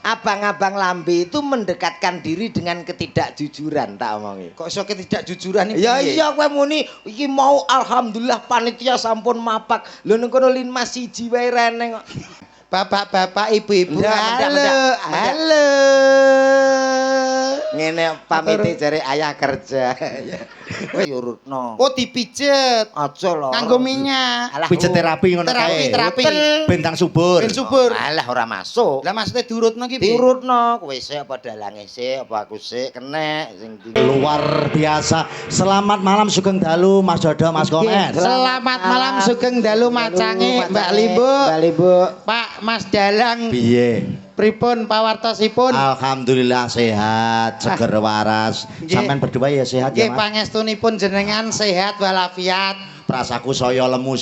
abang-abang lambe itu mendekatkan diri dengan ketidakjujuran tak omongi. Kok iso ketidakjujuran iki? Ya iya kowe muni iki mau alhamdulillah panitia sampun mapak. Lho ning kono lin Mas siji wae rene kok. Bapak-bapak, ibu-ibu, halo. halo. Ngene pamite jare ayah kerja. Wis urutno. Oh dipijet. Aja lho. Nganggo minyak. Pijet terapi ngono kae. Terapi. Bentang subur. Ben subur. Alah ora masuk. Lah maksudnya diurutno ki piye? Diurutno, kowe sik apa dalange sik apa aku sik kenek sing Luar biasa. Selamat malam Sugeng Dalu Mas Dodo Mas Komen. Selamat malam Sugeng Dalu macange Mbak Limbu. Mbak Limbu. Pak Mas Dalang. Piye? Pripun pawartosipun? Alhamdulillah sehat, seger waras. Sampean berdua ya sehat ya Nggih Mas. pangestunipun jenengan sehat walafiat. Prasaku saya lemu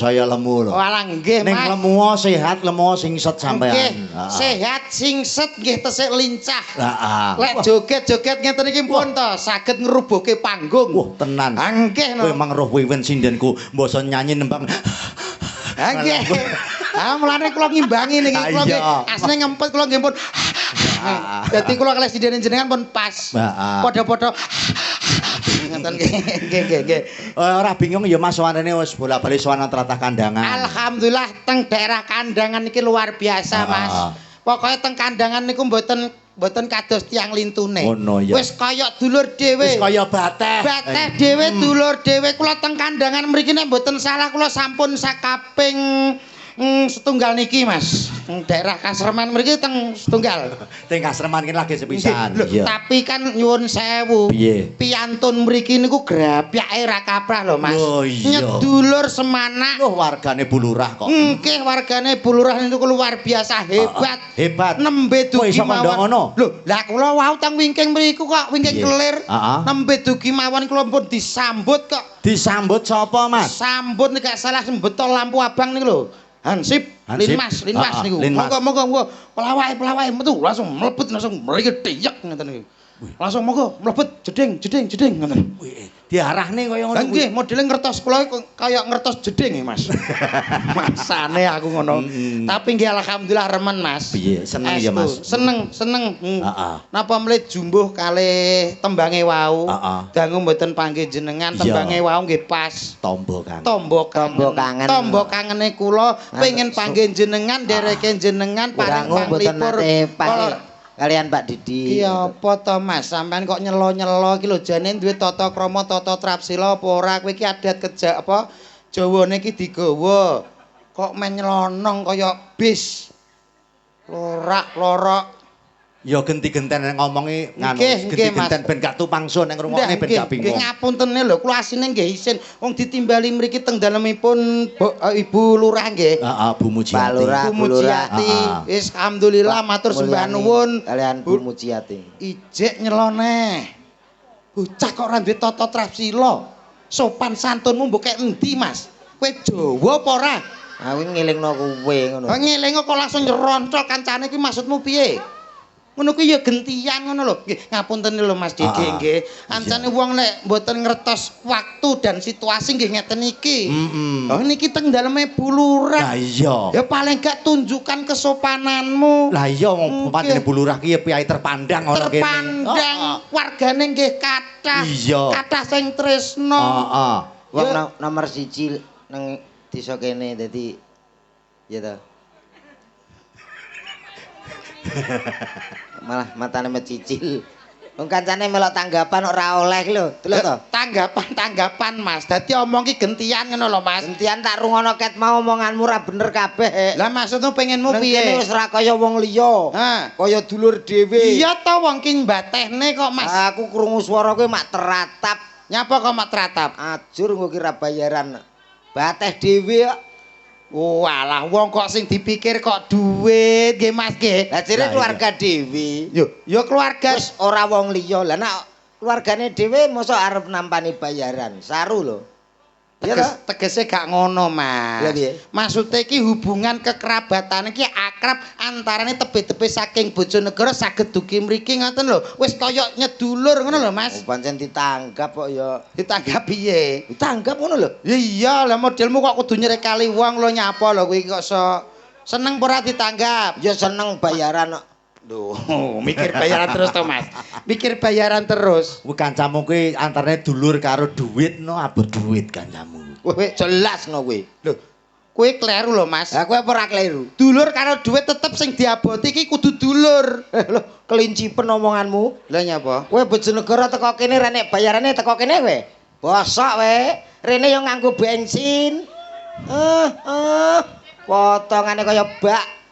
lho. Walah nggih Ning Mas. lemu sehat, lemu singset sampean. Nggih, sehat singset nggih tesih lincah. Heeh. Lek joget-joget ngeten iki pun to saged ngrubuhke panggung. Wah, tenan. Nggih no. Kowe emang roh wiwin sindenku, mbasa nyanyi nembang. Nggih. Mulane kula ngimbangi niki kula nggih asline ngempet kula nggih pun. Dadi kula kalih sidene jenengan pun pas. Padha-padha ngeten nggih. Ora bingung ya Mas sowanene wis bola-bali sowan tratah kandangan. Alhamdulillah teng daerah kandangan iki luar biasa Mas. Pokoke teng kandangan niku mboten kados tiyang lintune. Wis kaya dulur dhewe. Wis kaya bateh. Bateh dhewe dulur dhewe kula teng kandangan mriki nek mboten salah kula sampun sakaping setunggal niki Mas. Daerah Kasreman mriki teng setunggal. Teng Kasreman iki lagi sepisan. Tapi kan nyuwun sewu. Piantun mriki niku grapyake ra kaprah lho Mas. Nyedulur semanak. Wargane Bulurah kok. Nggih wargane Bulurah niku luar biasa hebat. Hebat. Nembe dugi mawon. Lho, lah kula wau teng wingking mriku kok wingking kelir. Nembe dugi mawon kula pun disambut kok. Disambut sapa Mas? Sambut nek gak salah sembetol lampu abang niku lho. Hansip, Linmas niku. Monggo pelawai metu langsung mlebet langsung mriki tiyek ngeten iki. Langsung monggo mlebet jeding ngoten. Diarahne kaya ngono. Nggih, modele ngertos kula kaya ngertos jeding Mas. Masane aku ngono. Tapi nggih alhamdulillah remen Mas. Piye, seneng ya Mas. Seneng. Napa mlih jumbuh kalih tembange wau. Dangu mboten panggih jenengan tembange wau nggih pas. Tombo kangen. Tombo kangene kula pengen panggih jenengan dereke jenengan paring panglipur. Kalian Pak Didi. Ki apa to Mas, sampean kok nyelo-nyelo iki lho jane duwe tata krama tata trapsila apa ora kowe iki adat kejak apa Jawane iki digawa. Kok men nyelonong kaya bis. Lorak-lorok. Ya genti-genten ngomongi nganu genti-genten ben gak tupangsun ning rungokne ben gak bingung. Nggih ngapuntene lho kula asine nggih isin wong ditimbali mriki teng dalemipun Ibu Lurah nggih. Heeh, Bu Mujiati. Bu Mujiati. Wis alhamdulillah matur sembah nuwun kalian Bu Mujiati. Ijek nyelone. Bocah kok ora duwe tata trapsila. Sopan santunmu mbok kek endi Mas? Kowe Jawa apa ora? Aku ngelingno kowe ngono. Ngelingo kok langsung nyeroncol kancane iki maksudmu piye? Ngono kuwi ya gentian ngono lho. Nggih, ngapunten lho Mas Didi nggih. Ancane wong nek mboten ngertos waktu dan situasi nggih ngeten iki. Oh niki teng daleme Bulurah. Lah iya. Ya paling gak tunjukkan kesopananmu. Lah iya wong pancene Bulurah ki ya piyai terpandang ana kene. Terpandang wargane nggih kathah. Kathah sing tresno. Heeh. Wong nomor 1 nang desa kene dadi ya ta. Malah matane mecicil. Wong kancane melok tanggapan ora oleh lho. Delok to. Tanggapan Mas. Dadi omong ki gentian ngono lho Mas. Gentian tak rungono ket mau omonganmu ora bener kabeh. Lah maksudmu pengenmu piye? Kene wis ora kaya wong liya. Kaya dulur dhewe. Iya to wong ki mbatehne kok Mas. Aku krungu swara kowe mak teratap. Nyapa kok mak teratap? Ajur engko ki ra bayaran. Bateh dhewe kok. Walah wong kok sing dipikir kok duit nggih Mas nggih. Lah jere keluarga dhewe. Yo keluarga wis ora wong liya. Lah nek keluargane dhewe mosok arep nampani bayaran. Saru lho. Tegese gak ngono Mas. Maksude iki hubungan kekerabatan iki akrab antarane tebe-tebe saking Bojonegoro saged dugi mriki ngoten lho. Wis kaya nyedulur ngono lho Mas. Pancen ditanggap kok ya. Ditanggap piye? Ditanggap ngono lho. Ya iya, lah modelmu kok kudu nyrekali wong lho nyapa lho kowe kok seneng ora ditanggap? Ya seneng bayaran kok. Duh, mikir bayaran terus to, Mas. Mikir bayaran terus. Kuwi kancamu kuwi antarane dulur karo duit no abot duit kancamu. Kowe jelas no kowe. Lho, kowe kleru lho, Mas. Lah kowe apa ora kleru? Dulur karo duit tetep sing diaboti iki kudu dulur. Lho, kelincipen omonganmu. Lah nyapa? Kowe Bojonegoro teko kene renek bayarane teko kene kowe. Bosok kowe. Rene yo nganggo bensin. Potongane kaya bak.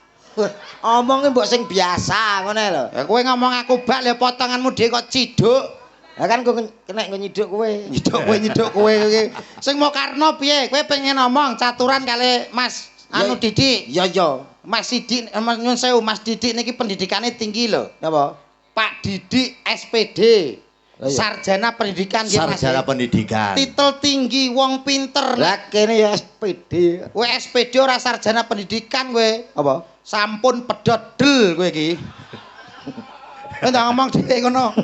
Omongnya mbok sing biasa ngono lho. Ya kowe ngomong aku bak le potonganmu dhewe kok ciduk. Lah kan kowe kena nyiduk kowe. Nyiduk kowe iki. Sing mau karno piye? Kowe pengen ngomong caturan kali Mas anu Didik. Iya iya. Mas Didik, nyun sewu Mas Didik niki pendidikane tinggi lho. Napa? Pak Didik SPD. Sarjana pendidikan nggih Mas. Sarjana pendidikan. Titel tinggi wong pinter. Lah kene ya SPD. Kowe SPD ora sarjana pendidikan kowe. Apa? Sampun pedhot del kowe iki. Kowe ndak ngomong dhewe ngono.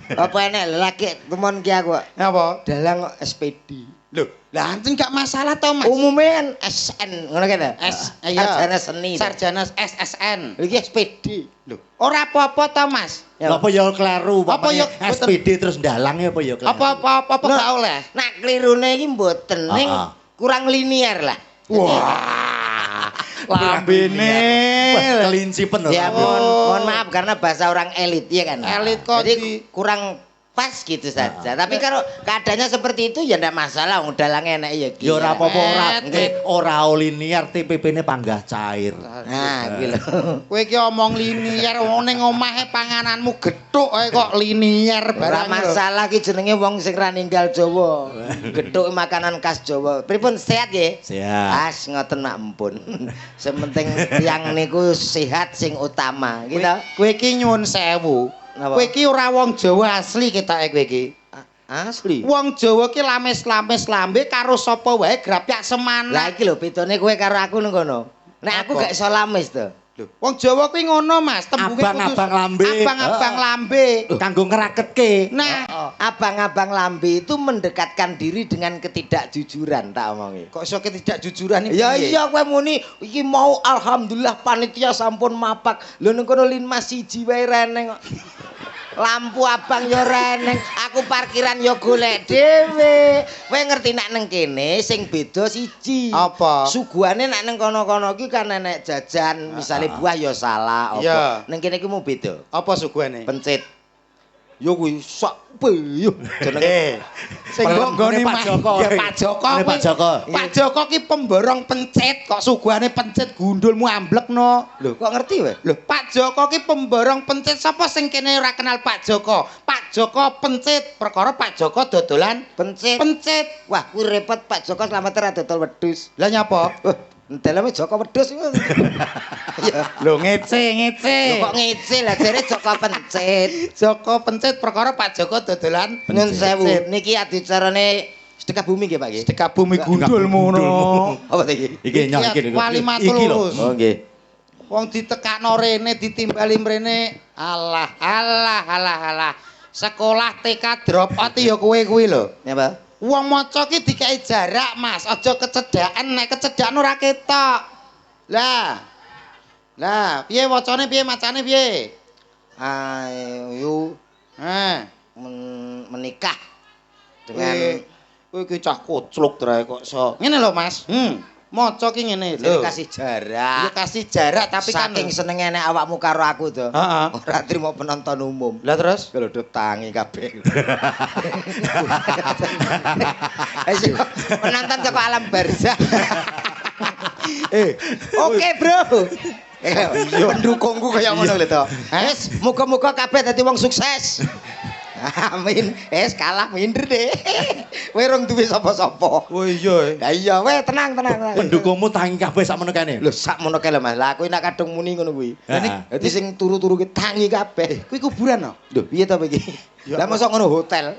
Apa enek lagi temen ki aku. Apa? Dalang kok SPD. Lho, lah anten gak masalah to, Mas. Umume kan SN ngono kan. Sarjana seni. Sarjana SSN. Iki SPD. Lho, ora apa-apa to, Mas. Apa ya kleru Apa ya SPD terus ndalang apa ya kleru. Apa gak oleh. Nak klirune iki mboten ning kurang linier lah. Wah. Lambene kelinci penuh. Ya mohon maaf karena bahasa orang elit ya kan. Elit kok jadi kurang pas gitu saja. Tapi kalau keadaannya seperti itu ya ndak masalah, wong dalange enak ya. Ya ora apa-apa ora linier TPP-ne panggah cair. Nah, kuwi lho. Kowe iki omong linier wong ning omahe pangananmu gethuk ae kok linier Ora barang. masalah ki jenenge wong sing ra ninggal Jawa. Gethuk makanan khas Jawa. Pripun sehat nggih? Sehat. As ngoten mak empun. Sementing tiyang niku sehat sing utama, gitu. Kowe iki nyuwun sewu. Napa? Kowe iki ora wong Jawa asli ketoke kowe iki. Asli. Wong Jawa ki lames-lames lambe karo sapa wae grapyak semana. Lah iki lho bedane kowe karo aku ning kono. Nek aku gak iso lames to. Lho, wong Jawa kuwi ngono, Mas. Tembunge Abang-abang lambe. Abang-abang lambe. Kanggo ngeraketke. Nah, abang-abang lambe itu mendekatkan diri dengan ketidakjujuran tak omongi. kok iso ketidakjujuran iki? Ya iya kowe muni iki mau alhamdulillah panitia sampun mapak. Lho ning kono linmas siji wae reneng kok. Lampu abang yo reneng, aku parkiran yo golek dhewe. Kowe ngerti nek nang kene sing beda siji. Apa? Suguhane nek nang kono-kono iki kan enek jajan, misale buah yo salah Iya. apa. Nang kene iki mau beda. Apa suguhane? Pencit. Yo kuwi sak yo jenenge. Sing nggone Pak Joko. Ya Pak Joko. Ini Pak Joko. Pak Joko ki pemborong pencit kok suguhane pencit gundulmu amblekno. Lho, kok ngerti wae? Lho, Pak Joko ki pemborong pencit sapa sing kene ora kenal Pak Joko? Pak Joko pencit, perkara Pak Joko dodolan Pencit. pencit. Wah, kuwi repot Pak Joko slamet ra dodol wedhus. Lah nyapa? Dalamnya Joko wedhus iku. Ya. Lho ngece. Lho kok ngece lah jare Joko pencit. Joko pencit perkara Pak Joko dodolan Nyun sewu, niki adicarane sedekah bumi nggih Pak nggih. sedekah bumi gundulmu ngono. Apa iki? Iki nyok iki. Wali Iki lho. Matulus. Oh nggih. Wong ditekakno rene ditimbali mrene. Alah. Sekolah TK drop out ya kowe kuwi lho. Napa? Wong maca ki dikai jarak, Mas. Aja kecedhaken, nek kecedhakan ora ketok. Lah, piye wacane piye macane piye? Ayo menikah dengan kowe iki cah kocluk trae kok iso. Ngene lho, Mas. Maca ki ngene lho. kasih jarak. Ya kasih jarak tapi kan saking senenge nek awakmu karo aku to. Heeh. Ora trimo penonton umum. Lah terus? Kalau do tangi kabeh. Penonton teko alam barzah. Oke, Bro. Pendukungku kaya ngono lho to. Wis, muga-muga kabeh dadi wong sukses. Amin. Kalah minder deh. Kowe rong duwe sapa-sapa. Oh iya. Ya iya, weh tenang. Pendukungmu tangi kabeh sakmono kene. Lho sakmono kae lho Mas. Lah aku nek kadung muni ngono kuwi. Dadi sing turu-turu ki tangi kabeh. Kuwi kuburan no? Lho piye to iki? Lah mosok ngono hotel.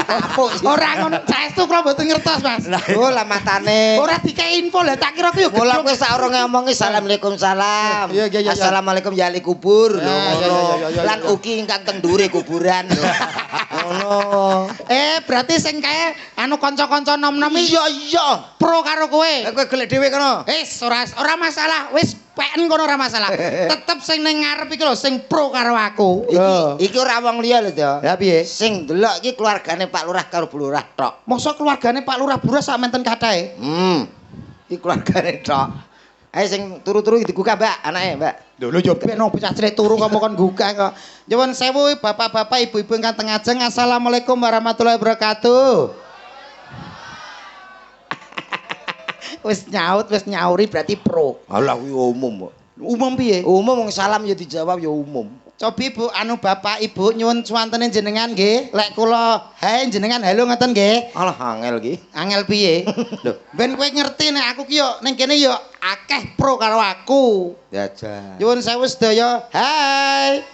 Tapuk. Ora ngono, saestu kula mboten ngertos, Mas. Oh lah matane. Ora dikei info lah, tak kira ku yo Mula kowe sak urunge ngomongi assalamualaikum salam. Iya. Assalamualaikum ya ahli kubur. Lho ngono. Iya. Lan ugi ingkang teng ndure kuburan. Ngono. Berarti sing kae anu kanca-kanca nom-nom iki Iya. pro karo kowe. Kowe golek dhewe kono. Wis ora masalah, wis peken kono ora masalah. Tetep sing ning ngarep iki lho sing pro karo aku. Iki ora wong liya lho, To. Ya piye? Sing delok iki keluargane Pak Lurah karo Bu Lurah tok. Mosok keluargane Pak Lurah Burah sak menten kathahe. Iki keluargane tok. Ayo sing turu-turu digugah, Mbak, anake, Mbak. Lho yo peno bocah cilik turu kok kon gugah kok. Nyuwun sewu bapak-bapak, ibu-ibu ingkang teng ajeng. Assalamualaikum warahmatullahi wabarakatuh. Wis nyauri berarti pro. Alah kuwi umum kok. Umum piye? Umum wong salam ya dijawab ya umum. Cobi Bu, bapak ibu nyuwun suwantene jenengan nggih. Lek kula hae jenengan halo ngoten nggih. Alah angel iki. Angel piye? Lho, ben kowe ngerti nek aku ki yo ning kene yo akeh pro karo aku. Jajal. Nyuwun sewu sedaya. Hai.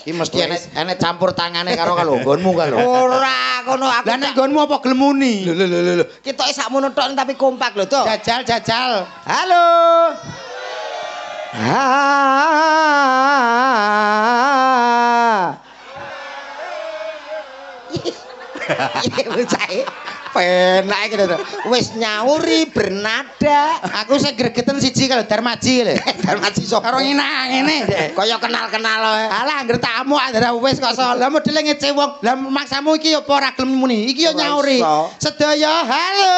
Iki mesti enek campur tangane karo nggonmu kan lho. Ora kono aku. Lah nek nggonmu apa gelem muni? Lho. Ketoke sakmono tok tapi kompak lho, To. Jajal. Halo. Iya bocahe. Penak iki lho. Wis nyauri bernada. Aku sing gregeten siji kalau Darmaji lho. Darmaji sapa? Karo ngene. Kaya kenal-kenal wae. Alah anggere tamu andara wis kok so. Lah modele ngece wong. Lah maksamu iki apa ora gelem muni? Iki yo nyauri. Sedaya halo.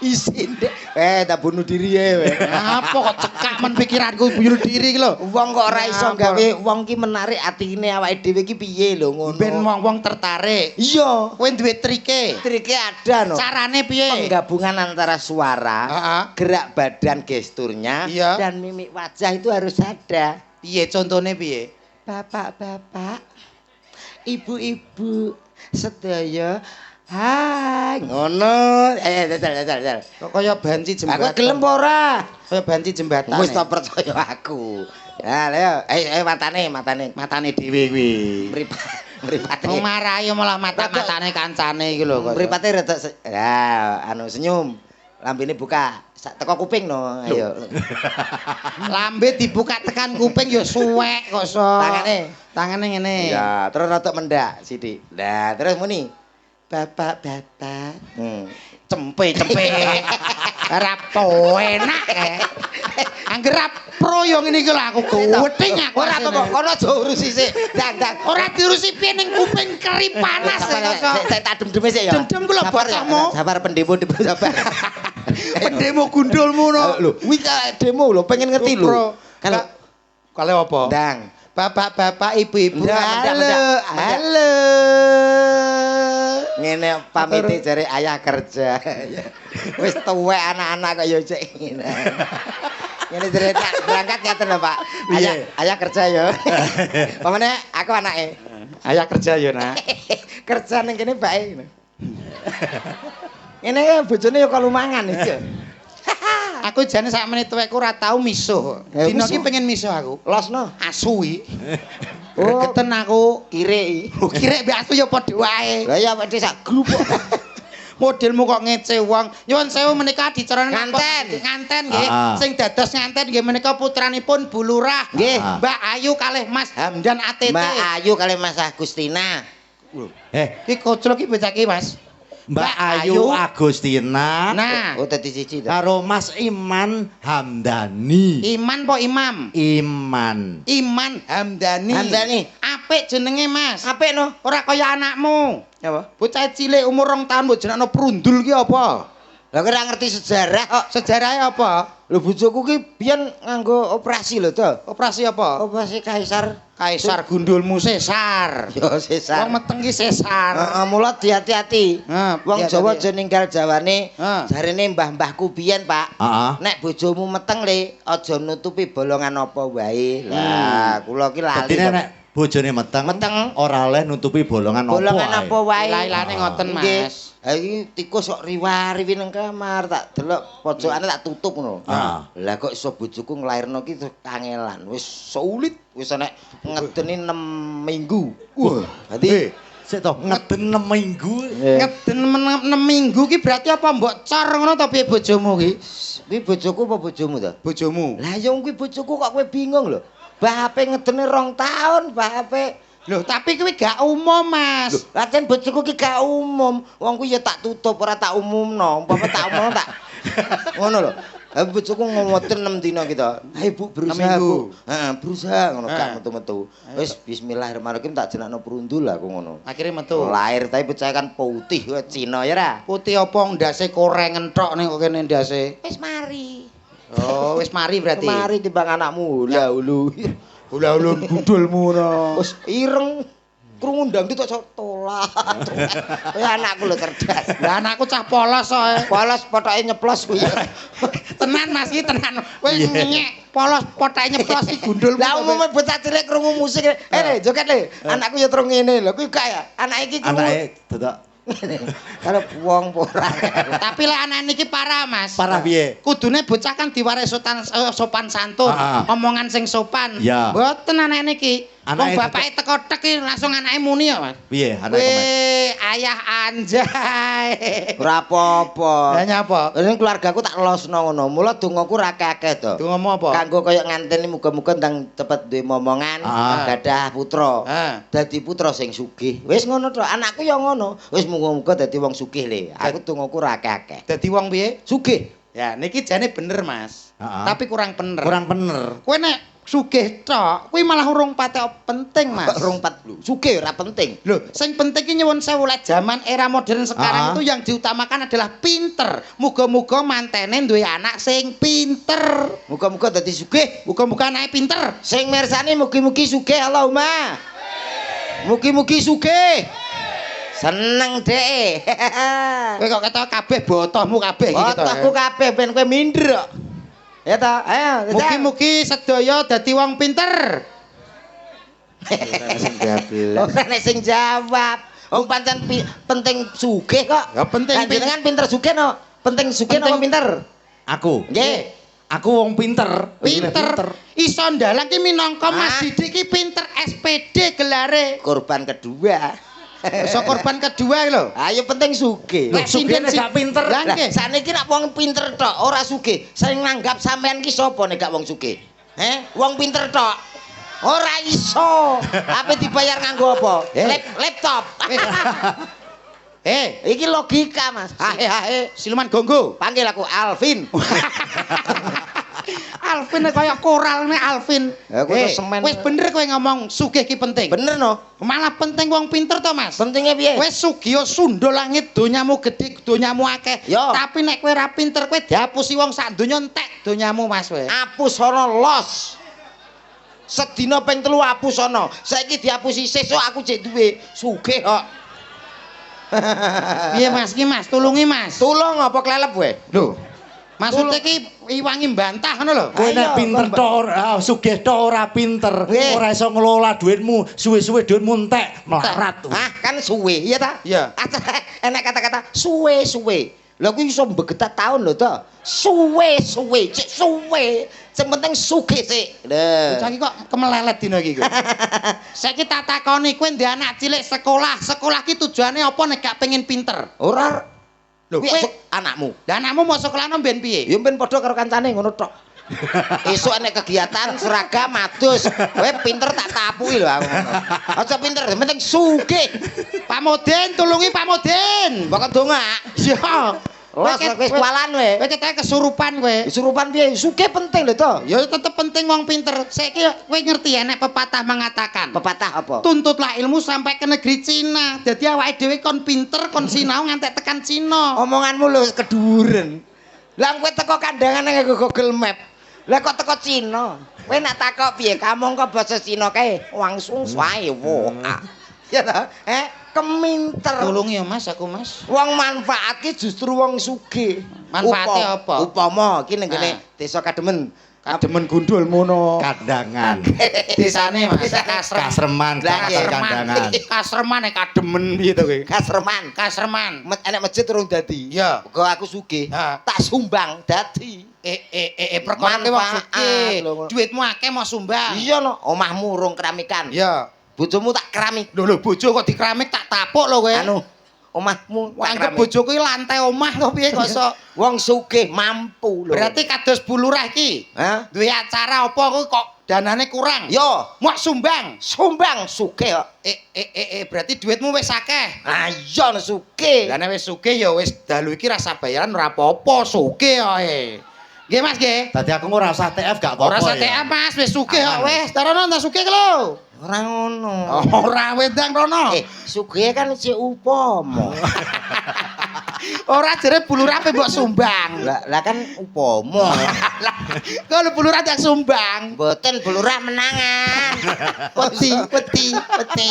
Isin dek. Tak bunuh diri ya. Apa kok cekak men pikiranku bunuh diri iki lho. Wong kok ora iso gawe wong ki menarik atine awake dhewe ki piye lho ngono. Ben wong-wong tertarik. Iya. Kowe duwe trike. Trike ada no. Carane piye? Penggabungan antara suara, gerak badan gesturnya, dan mimik wajah itu harus ada. Piye contone piye? Bapak-bapak, ibu-ibu, sedaya hai ngono dal kok kaya banci jembatan aku gelem ora kaya banci jembatan wis tak percaya aku ya lho matane dhewe kuwi mripate marahi malah matane kancane iki lho mripate rada ya anu senyum lambene buka teko kuping no ayo lambe dibuka tekan kuping ya suwek kok so tangane ngene ya terus rada mendak sithik nah terus muni bapak-bapak cempe rapo enak angger pro yo ngene iki lho aku gething aku ora apa kono aja urusi sik ndang ora diurusi piye ning kuping keri panas tak adem-deme sik ya dendem kula botamu sabar pendemo sabar pendemo gundulmu no lho kuwi demo lho pengen ngerti lho kalau apa ndang bapak-bapak ibu-ibu halo ngene pamite jare ayah kerja wis tuwek anak-anak kok ya cek ngene ngene jare berangkat ngaten lho Pak ayah kerja ya pamane aku anake ayah kerja ya nak kerja ning kene bae ngene bojone ya kalumangan iki aku jane sak menit tuwekku ora tau misuh dino iki pengen misuh aku losno asu iki gregeten aku kirek kirek mbek asu ya padha wae lah ya wedhe sak grup modelmu kok ngece wong nyuwun sewu menika dicarane nganten nggih sing dados nganten nggih menika putranipun Bu Lurah nggih Mbak Ayu kalih Mas Hamdan ATT Mbak Ayu kalih Mas Agustina iki koclok iki bocah iki Mas Mbak Ayu Agustina nah dadi siji karo Mas Iman Hamdani Iman po Imam Iman Hamdani apik jenenge Mas apik no ora kaya anakmu apa bocah cilik umur 2 tahun mbok jenengno prundul ki apa lha ora ngerti sejarah kok sejarahe apa lho bojoku ki biyen nganggo operasi lho to operasi apa operasi kaisar gundulmu sesar yo sesar wong meteng ki sesar heeh mula hati-hati wong Jawa aja ninggal jawane jarene mbah-mbahku biyen Pak nek bojomu meteng le aja nutupi bolongan apa wae lah kula ki lali nek bojone meteng ora oleh nutupi bolongan apa wae lailane ngoten Mas ha iki tikus kok riwa-riwi nang kamar tak delok pojokane tak tutup ngono lah kok iso bojoku nglairno ki kangelan wis sulit wis nek ngedeni 6 minggu dadi sik to ngeden 6 minggu ngeden 6 minggu ki berarti apa mbok cor ngono to piye bojomu ki kuwi bojoku apa bojomu to bojomu lah yo kuwi bojoku kok kowe bingung lho Mbah ape ngedene 2 tahun Mbah ape Lho, tapi kuwi gak umum, Mas. Latihan bojoku ki gak umum. Wong kuwi ya tak tutup ora tak umumno. Umpama tak umumno tak ngono lho. Ha bojoku ngomoten 6 dina kita. Hai Bu, berusaha Bu. Heeh, berusaha ngono gak metu-metu. Wis bismillahirrahmanirrahim tak jenakno perundul aku ngono. Akhire metu. Lahir tapi bocah kan putih kok Cina ya ra. Putih apa ndase korengen tok ning kok kene ndase. Wis mari. Oh, wis mari berarti. Mari timbang anakmu. Lah ulu. Ula-ulun gundulmu no. Wis ireng krungu ndang tok tolak. Ya anakku lho cerdas. Lah anakku cah polos kok. Polos potoke nyeplos kuwi. Tenan Mas iki tenan. Wis nyek polos potoke nyeplos iki gundul. Lah umume bocah cilik krungu musik. Joget le. Anakku ya terus ngene lho. Kuwi gak ya. Anake iki krungu. Anake dadak Kalau wong ora. Tapi lek anak niki parah, Mas. parah piye? Kudune bocah kan diwaris sopan santun, omongan sing sopan. Mboten anak niki. Wong bapake teko tek iki langsung anake muni ya, Mas. Piye anake komen? Ayah anjay. Ora apa-apa. Lah nyapa? Ning keluargaku tak losno ngono. Mula dongaku ra akeh to. Dongamu apa? Kanggo kaya nganteni muga-muga ndang cepet duwe momongan, gadah putra. Dadi putra sing sugih. Wis ngono to. Anakku ya ngono. Wis muga-muga dadi wong sugih le. Aku dongaku ra akeh. Dadi wong piye? Sugih. Ya, niki jane bener, Mas. Tapi kurang bener. Kurang bener. Kowe nek sugih tok, kuwi malah urung patek penting, Mas. Urung sugih ora penting. Loh, sing penting ki nyuwun sewu lek zaman era modern sekarang itu yang diutamakan adalah pinter. Muga-muga mantene duwe anak sing pinter. Muga-muga dadi sugih. Muga-muga anake pinter. Sing mirsani mugi-mugi sugih Allahumma. Mugi-mugi sugih. Seneng dek. Kowe kok ketok kabeh botohmu kabeh iki to. Botohku kabeh ben kowe minder kok. Ya ta, ayo. Mugi-mugi sedaya dadi wong pinter. Ora nek sing jawab. Wong pancen penting sugih kok. Ya penting jenengan pinter sugih no. Penting sugih napa pinter? Aku. Nggih. Aku wong pinter. Pinter. Iso ndalang ki minangka Mas Didi ki pinter SPD gelare. Korban kedua. Iso korban kedua lho. Ayo penting sugih. Lek sugih nek gak pinter. Lah sakniki nek wong pinter tok ora sugih. Sing nanggap sampean ki sapa nek gak wong sugih? Wong pinter tok. Ora iso. Ape dibayar nganggo apa? Laptop. Iki logika, Mas. Hae. Siluman gonggo. Panggil aku Alvin. Alvin kaya koral nek Alvin. Wis bener kowe ngomong sugih ki penting. Bener no. Malah penting wong pinter to, Mas. Pentingnya piye? Wis sugih sundha langit donyamu gedhe, donyamu akeh. Tapi nek kowe ora pinter kowe diapusi wong sak donya entek donyamu, Mas kowe. Apus ana los. Sedina ping 3 apus ana. Saiki diapusi sesuk aku jek duwe sugih kok. Piye Mas ki, Mas? Tulungi, Mas. Tulung apa klelep kowe? Lho. Maksudnya ki iwangi mbantah ngono lho. Kowe nek pinter tok ora sugih tok ora pinter, ora iso ngelola dhuwitmu, suwe-suwe dhuwitmu entek, melarat. Kan suwe, iya ta? Iya. Enak kata-kata suwe-suwe. Lha kuwi iso mbegetat taun lho to. Suwe-suwe, cek suwe. Sing penting sugih sik. Lho. Saiki kok kemelelet dina iki kowe. Saiki tak takoni kowe ndek anak cilik sekolah. Sekolah ki tujuane apa nek gak pengen pinter? Ora. Lho kowe anakmu. Lah anakmu mau sekolahno mben piye? Ya mben padha karo kancane ngono tok. Esuk nek kegiatan seragam adus. Kowe pinter tak tapuki lho aku. Aja pinter, penting sugih. Pak Modin, tulungi Pak Modin. Bakal dongak. Iya. Wis kualan kowe. Kowe ketake kesurupan kowe. Kesurupan piye? Sugih penting lho to. Ya tetep penting wong pinter. Saiki kowe ngerti ya nek pepatah mengatakan. Pepatah apa? Tuntutlah ilmu sampai ke negeri Cina. Dadi awake dhewe kon pinter, kon sinau ngantek tekan Cina. Omonganmu lho keduren. Lah kowe teko kandangan nang Google Map. Lah kok teko Cina? Kowe nak takok piye? Kamu kok basa Cina kae langsung wae wo. Ya ta? Keminter. Tulungi ya Mas, aku Mas. Wong manfaat ki justru wong sugih. Manfaatnya apa? Upama iki ning gene desa Kademen. Kademen gundulmu no. Kandangan. Desane Mas. Kasreman, kandangan. Kasreman nek Kademen piye to kowe? Kasreman. Enek masjid urung dadi. Iya. Kok aku sugih. Tak sumbang dadi. Perkara wong sugih. Duitmu akeh mau sumbang. Iya no, omahmu urung keramikan. Iya. Bojomu tak keramik. Lho bojo kok dikeramik tak tapuk lho kowe. Anu, omahmu Anggap bojoku iki lantai omah to piye kok iso. wong sugih mampu lho. Berarti kados bulurah iki. Hah? Duwe acara apa kuwi kok danane kurang? Yo, Mok sumbang. sumbang sugih kok. Berarti duitmu wis akeh. Ah iya sugih. Lah nek wis sugih ya wis dalu iki rasa bayaran ora apa-apa, sugih ae. Nggih Mas nggih. Dadi aku ora usah TF gak apa-apa. Ora usah ya. TF Mas, wis sugih kok Aman. wis. Tarono tak sugih lho. Ora ngono. Ora wedang rono. Sugih kan si upama. Ora jere bulurah pe mbok sumbang. Lah kan upama. Kalau bulurah tak sumbang. Mboten bulurah menangan. Peti.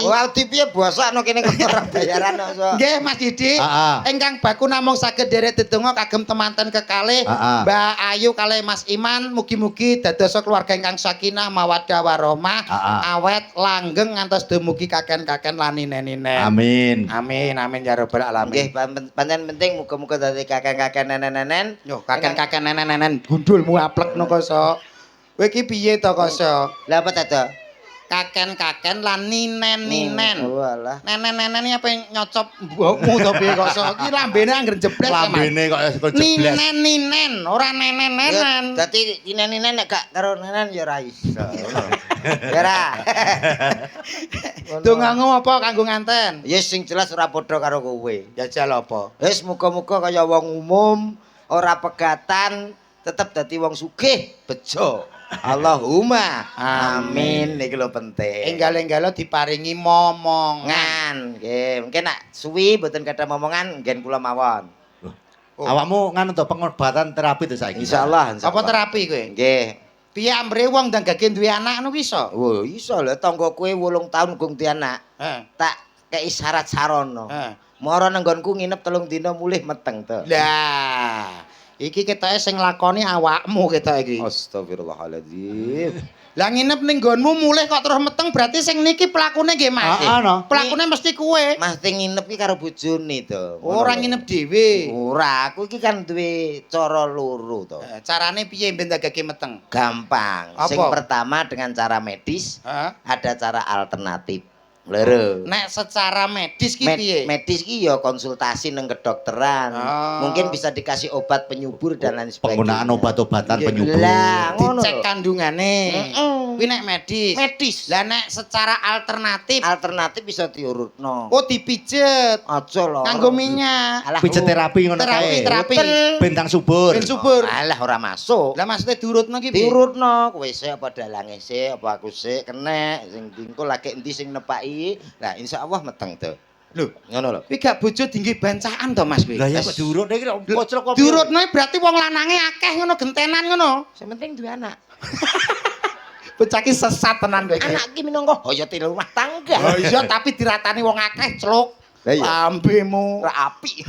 Wah, piye basakno kene kok ora bayaran kok. So. Nggih Mas Didi. Ingkang baku namung saged derek dedonga kagem temanten kekalih Mbak Ayu kalih Mas Iman mugi-mugi dados keluarga ingkang sakinah mawaddah warahmah awet langgeng ngantos dumugi kaken-kaken lan ninen-ninen. Amin. Amin ya rabbal alamin. Nggih, pancen penting muga-muga dadi kakek-kakek nenen-nenen. Yo kaken-kaken nenen-nenen gundulmu aplekno koso. Kowe iki piye to koso? Lah apa ta? Kaken-kaken lan ninen-ninen. Walah. Nenen-nenen iki apa nyocop mbokmu to piye koso? Iki lambene anggere jebles ya, Mas. Lambene kok jebles. Ninen-ninen, ora nenen-nenen. Dadi nenen-nenen nek gak karo nenen ya ora iso. Ya ora. Dongamu apa kanggo nganten? Ya sing jelas ora padha karo kowe. Jajal apa? Wis muga-muga kaya wong umum, ora pegatan, tetep dadi wong sugih, bejo. Allahumma amin niki lho penting. Enggal-enggalo diparingi momongan. Nggih, mungkin nak suwi mboten kada momongan nggen kula mawon. Awakmu nganu to pengobatan terapi to saiki. Insyaallah. Apa terapi kowe? Nggih. Piye ambre wong ndang gage duwe anak ngono ki iso? Oh, iso lho tangga kowe 8 taun gung di anak. Tak kei syarat sarana. Mara nang nggonku nginep 3 dina mulih meteng to. Lah, iki ketoke sing lakoni awakmu ketok iki. Astagfirullahaladzim. Lah nginep ning nggonmu mulih kok terus meteng berarti sing niki pelakune nggih Mas. Pelakune mesti kowe. Mas teng nginep ki karo bojone to. Ora nginep dhewe. Ora, aku iki kan duwe cara loro to. Carane piye ben dagake meteng? Gampang. Apa? Sing pertama dengan cara medis, Hah? ada cara alternatif. Loro. Nek secara medis ki piye? Medis ki ya konsultasi nang kedokteran. Mungkin bisa dikasih obat penyubur dan lain sebagainya. Penggunaan obat-obatan penyubur. Lah, ngono. Dicek kandungane. Kuwi nek medis. Medis. Lah nek secara alternatif. Alternatif bisa diurutno. Oh dipijet. Aja lho. Nganggo minyak. Alah, Pijet terapi ngono kae. Terapi. Bentang subur. Ben subur. Alah ora masuk. Lah maksudnya diurutno ki piye? Diurutno, kowe sik apa dalange sik, apa aku sik kenek, sing dingko lagi endi sing nepaki. Lah insyaallah meteng to. Lho, Ngono lho. kuwi gak bojo dinggih bancaan to Mas kuwi. Lah ya kok diurutne iki kocrok kok. Diurutno berarti wong lanange akeh ngono gentenan ngono. Sing penting duwe anak. Bocah ki sesat tenan kowe. Anak ki minangka hayate rumah tangga. Oh iya tapi diratani wong akeh celuk. Lah iya. Lambemu Ora apik.